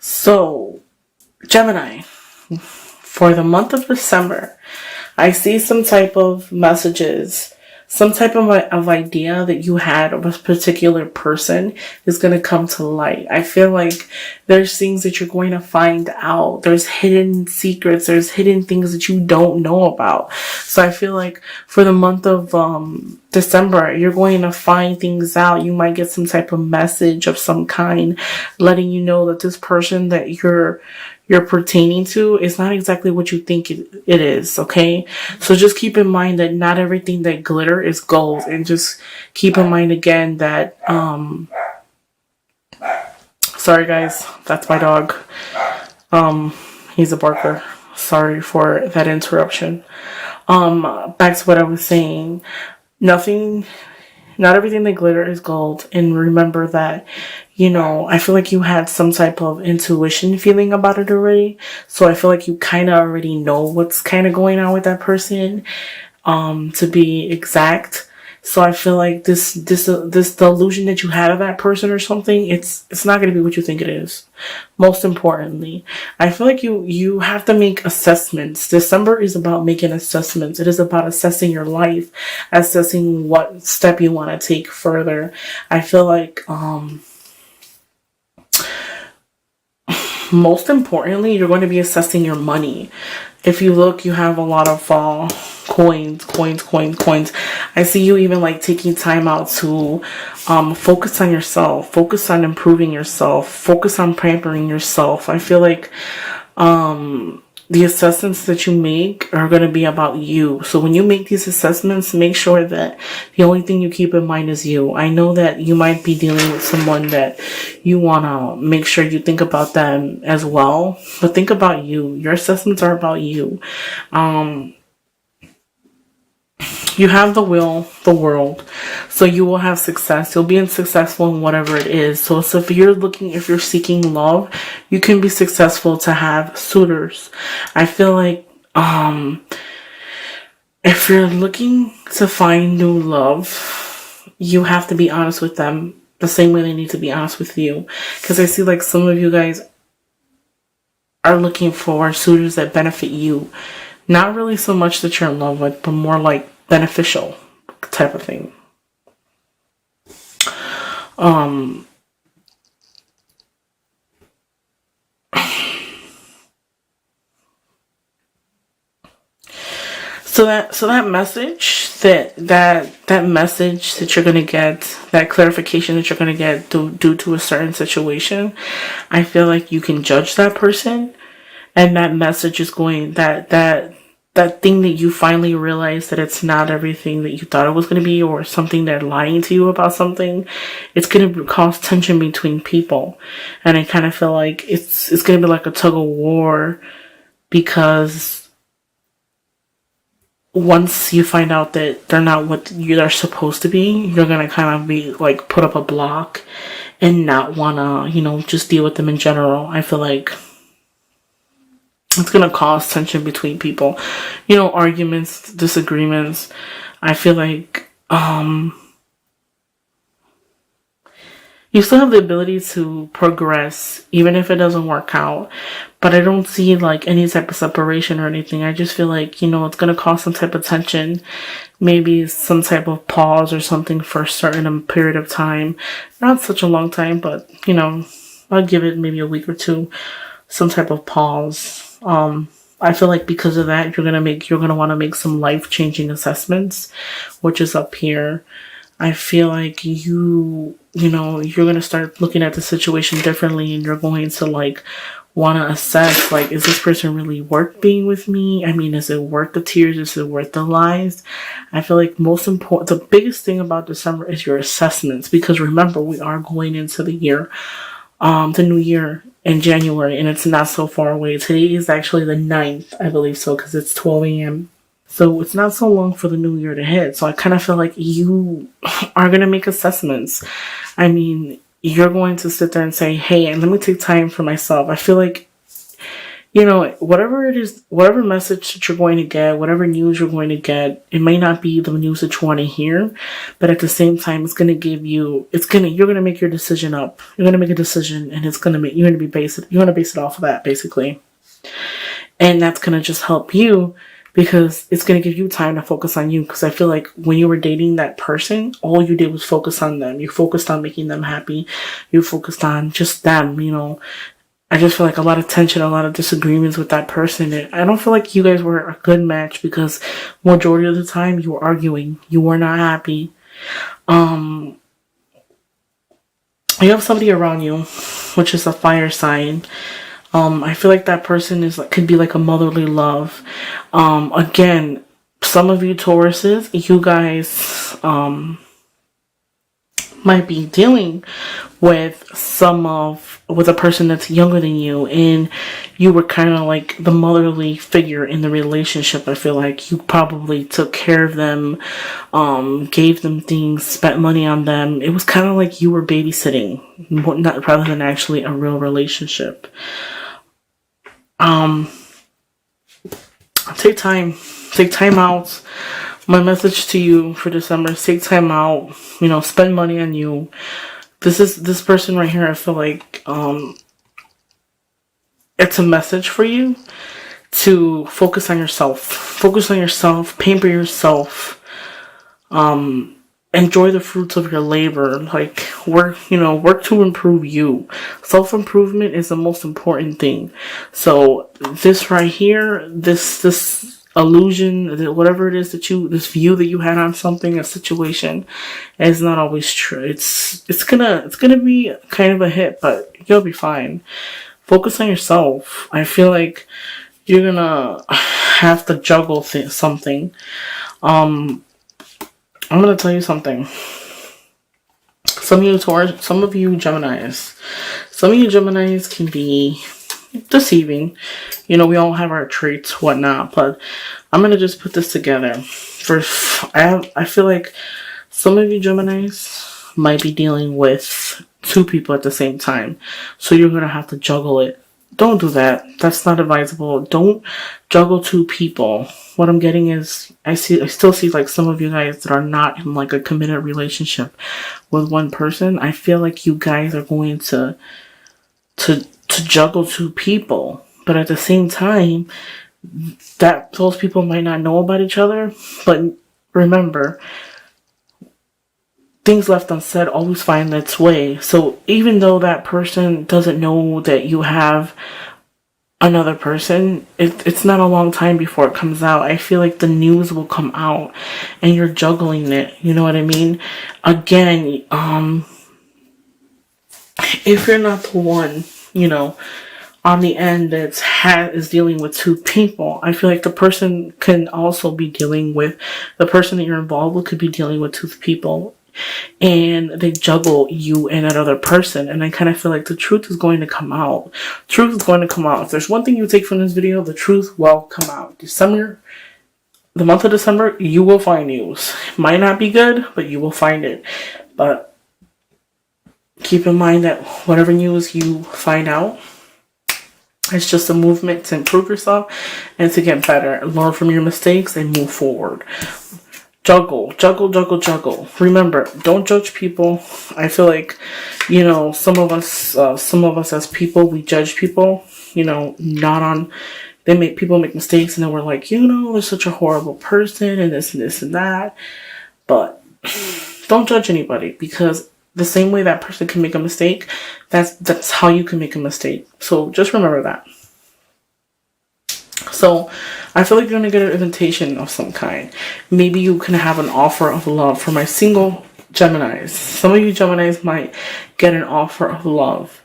So, Gemini, for the month of December, I see some type of messages, some type of idea that you had of a particular person is going to come to light. I feel like there's things that you're going to find out. There's hidden secrets. There's hidden things that you don't know about. So I feel like for the month of December, you're going to find things out. You might get some type of message of some kind letting you know that this person that you're pertaining to is not exactly what you think it is, okay? So just keep in mind that not everything that glitter is gold, and just keep in mind again that sorry guys, that's my dog. He's a barker. Sorry for that interruption. Back to what I was saying. Not everything that glitter is gold. And remember that, I feel like you had some type of intuition feeling about it already. So I feel like you kind of already know what's kind of going on with that person, to be exact. So I feel like this delusion that you had of that person or something, it's not going to be what you think it is. Most importantly, I feel like you have to make assessments. December is about making assessments. It is about assessing your life, assessing what step you want to take further. I feel like, most importantly, you're going to be assessing your money. If you look, you have a lot of coins. I see you even like taking time out to focus on yourself, focus on improving yourself, focus on pampering yourself. I feel like the assessments that you make are going to be about you. So when you make these assessments, make sure that the only thing you keep in mind is you. I know that you might be dealing with someone that you want to make sure you think about them as well, but think about you. Your assessments are about you. You have the will, the world, so you will have success. You'll be successful in whatever it is. So if you're seeking love, you can be successful to have suitors. I feel like, if you're looking to find new love, you have to be honest with them the same way they need to be honest with you. Because I see like some of you guys are looking for suitors that benefit you. Not really so much that you're in love with, but more like beneficial type of thing. So that message that message that you're gonna get, that clarification that you're gonna get due to a certain situation, I feel like you can judge that person, and that message is going that thing that you finally realize that it's not everything that you thought it was going to be, or something they're lying to you about something, it's going to cause tension between people. And I kind of feel like it's going to be like a tug of war, because once you find out that they're not what they're supposed to be, you're going to kind of be like put up a block and not want to, just deal with them in general. I feel like it's going to cause tension between people, arguments, disagreements. I feel like you still have the ability to progress even if it doesn't work out, but I don't see like any type of separation or anything. I just feel like, it's going to cause some type of tension, maybe some type of pause or something for a certain period of time. Not such a long time, but I'll give it maybe a week or two, some type of pause. I feel like because of that, you're gonna want to make some life-changing assessments, which is up here. I feel like you're gonna start looking at the situation differently, and you're going to like want to assess, like, is this person really worth being with me? I mean, is it worth the tears? Is it worth the lies? I feel like the biggest thing about December is your assessments, because remember, we are going into the new year in January, and it's not so far away. Today is actually the 9th, I believe so, because it's 12 a.m. So it's not so long for the new year to hit. So I kind of feel like you are going to make assessments. I mean, you're going to sit there and say, hey, and let me take time for myself. I feel like you know, whatever it is, whatever message that you're going to get, whatever news you're going to get, it may not be the news that you want to hear, but at the same time, it's going to give you, you're going to make your decision up. You're going to make a decision, and you're going to base it off of that, basically. And that's going to just help you, because it's going to give you time to focus on you. Because I feel like when you were dating that person, all you did was focus on them. You focused on making them happy. You focused on just them, you know. I just feel like a lot of tension, a lot of disagreements with that person. And I don't feel like you guys were a good match, because majority of the time you were arguing. You were not happy. You have somebody around you, which is a fire sign. I feel like that person could be like a motherly love. Again, some of you Tauruses, you guys, might be dealing with a person that's younger than you, and you were kind of like the motherly figure in the relationship. I feel like you probably took care of them, gave them things, spent money on them. It was kind of like you were babysitting, rather than actually a real relationship. Take time out. My message to you for December is take time out, you know, spend money on you. This person right here, I feel like, it's a message for you to focus on yourself, pamper yourself, enjoy the fruits of your labor, like work to improve you. Self-improvement is the most important thing. So this right here, this illusion, whatever it is this view that you had on something, a situation, is not always true. It's gonna be kind of a hit, but you'll be fine. Focus on yourself. I feel like you're gonna have to juggle something. I'm gonna tell you something. Some of you Geminis can be deceiving. You know, we all have our traits, whatnot, but I'm gonna just put this together. I feel like some of you Geminis might be dealing with two people at the same time, so you're gonna have to juggle it. Don't do that. That's not advisable. Don't juggle two people. What I'm getting is, I still see like some of you guys that are not in like a committed relationship with one person. I feel like you guys are going to juggle two people, but at the same time, that those people might not know about each other. But remember, things left unsaid always find its way. So even though that person doesn't know that you have another person, it's not a long time before it comes out. I feel like the news will come out and you're juggling it. You know what I mean? Again, if you're not the one, you know, on the end is dealing with two people, I feel like the person can also be dealing with, the person that you're involved with could be dealing with two people, and they juggle you and that other person. And I kind of feel like the truth is going to come out. Truth is going to come out. If there's one thing you take from this video, the truth will come out. The month of December, you will find news. It might not be good, but you will find it. But keep in mind that whatever news you find out, it's just a movement to improve yourself and to get better. Learn from your mistakes and move forward. Juggle. Remember, don't judge people. I feel like, you know, some of us as people, we judge people, you know, people make mistakes, and then we're like, you know, they're such a horrible person and this and that. But don't judge anybody, because the same way that person can make a mistake, that's how you can make a mistake. So just remember that. So I feel like you're going to get an invitation of some kind. Maybe you can have an offer of love. For my single Geminis, some of you Geminis might get an offer of love.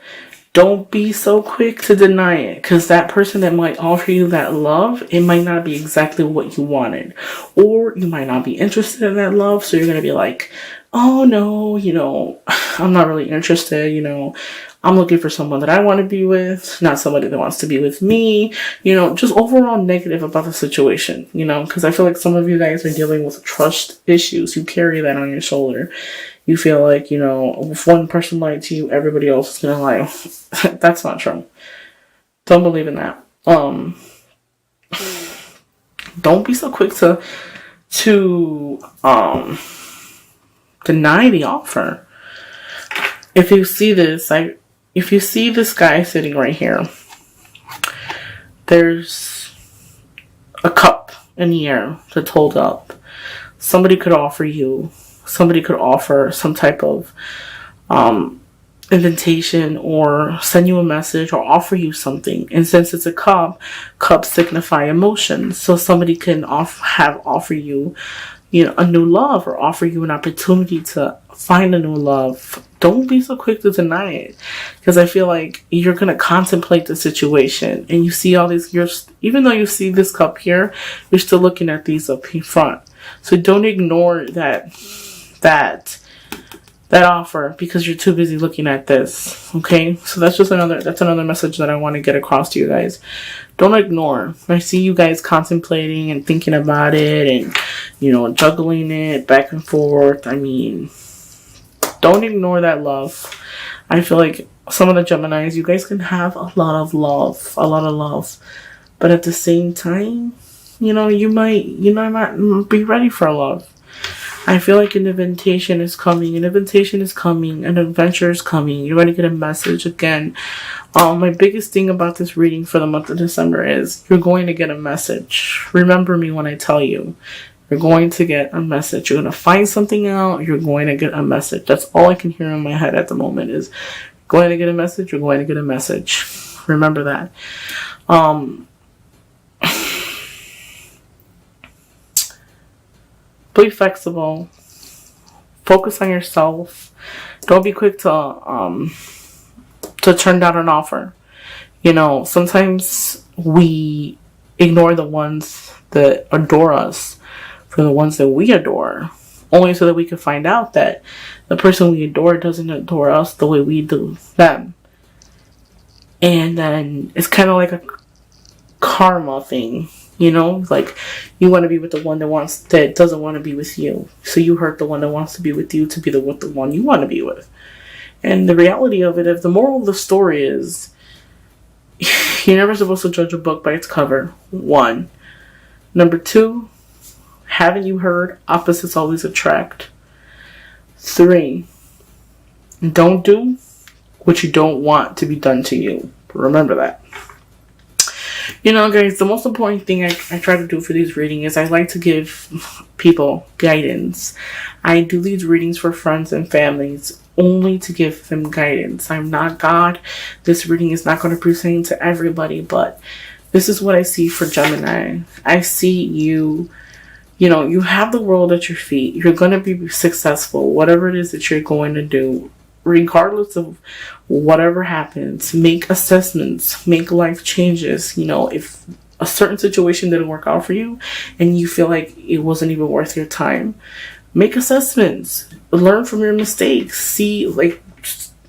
Don't be so quick to deny it, because that person that might offer you that love, it might not be exactly what you wanted. Or you might not be interested in that love, so you're going to be like, oh no, you know, I'm not really interested, you know, I'm looking for someone that I want to be with, not somebody that wants to be with me, you know, just overall negative about the situation, you know, because I feel like some of you guys are dealing with trust issues. You carry that on your shoulder. You feel like, you know, if one person lied to you, everybody else is going to lie. That's not true. Don't believe in that. Um, don't be so quick to deny the offer. If you see this, if you see this guy sitting right here, there's a cup in the air that's hold up. Somebody could offer some type of invitation or send you a message or offer you something. And since it's a cups signify emotions. So somebody can offer you, a new love, or offer you an opportunity to find a new love. Don't be so quick to deny it, because I feel like you're going to contemplate the situation and you see all these, even though you see this cup here, you're still looking at these up in front. So don't ignore that offer because you're too busy looking at this. Okay, so that's another message that I want to get across to you guys. Don't ignore. I see you guys contemplating and thinking about it and juggling it back and forth. I mean, don't ignore that love. I feel like some of the Geminis, you guys can have a lot of love, but at the same time, you might not be ready for love. I feel like an invitation is coming. An adventure is coming. You're going to get a message again. My biggest thing about this reading for the month of December is you're going to get a message. Remember me when I tell you. You're going to get a message. You're going to find something out. You're going to get a message. That's all I can hear in my head at the moment is going to get a message. You're going to get a message. Remember that. Be flexible. Focus on yourself. Don't be quick to turn down an offer. Sometimes we ignore the ones that adore us for the ones that we adore, only so that we can find out that the person we adore doesn't adore us the way we do them. And then it's kind of like a karma thing. Like you want to be with the one that doesn't want to be with you. So you hurt the one that wants to be with you to be with the one you want to be with. And the reality of it, if the moral of the story is, you're never supposed to judge a book by its cover. 1. Number 2, haven't you heard opposites always attract? 3, don't do what you don't want to be done to you. Remember that. Guys, the most important thing I try to do for these readings is I like to give people guidance. I do these readings for friends and families only to give them guidance. I'm not God. This reading is not going to pertain to everybody, but this is what I see for Gemini. I see you have the world at your feet. You're going to be successful, whatever it is that you're going to do. Regardless of whatever happens, make assessments, make life changes. If a certain situation didn't work out for you and you feel like it wasn't even worth your time, make assessments, learn from your mistakes,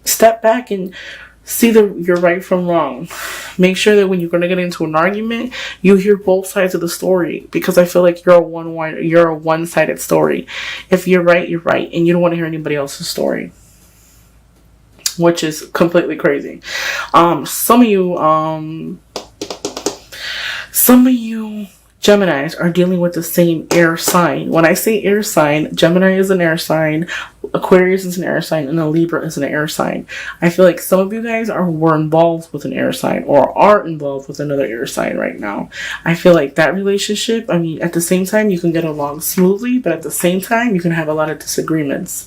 step back and see your right from wrong. Make sure that when you're going to get into an argument, you hear both sides of the story, because I feel like you're a one-sided story. If you're right, you're right, and you don't want to hear anybody else's story, which is completely crazy. Some of you Geminis are dealing with the same air sign. When I say air sign, Gemini is an air sign, Aquarius is an air sign, and a Libra is an air sign. I feel like some of you guys were involved with an air sign or are involved with another air sign right now. I feel like that relationship, at the same time, you can get along smoothly, but at the same time, you can have a lot of disagreements.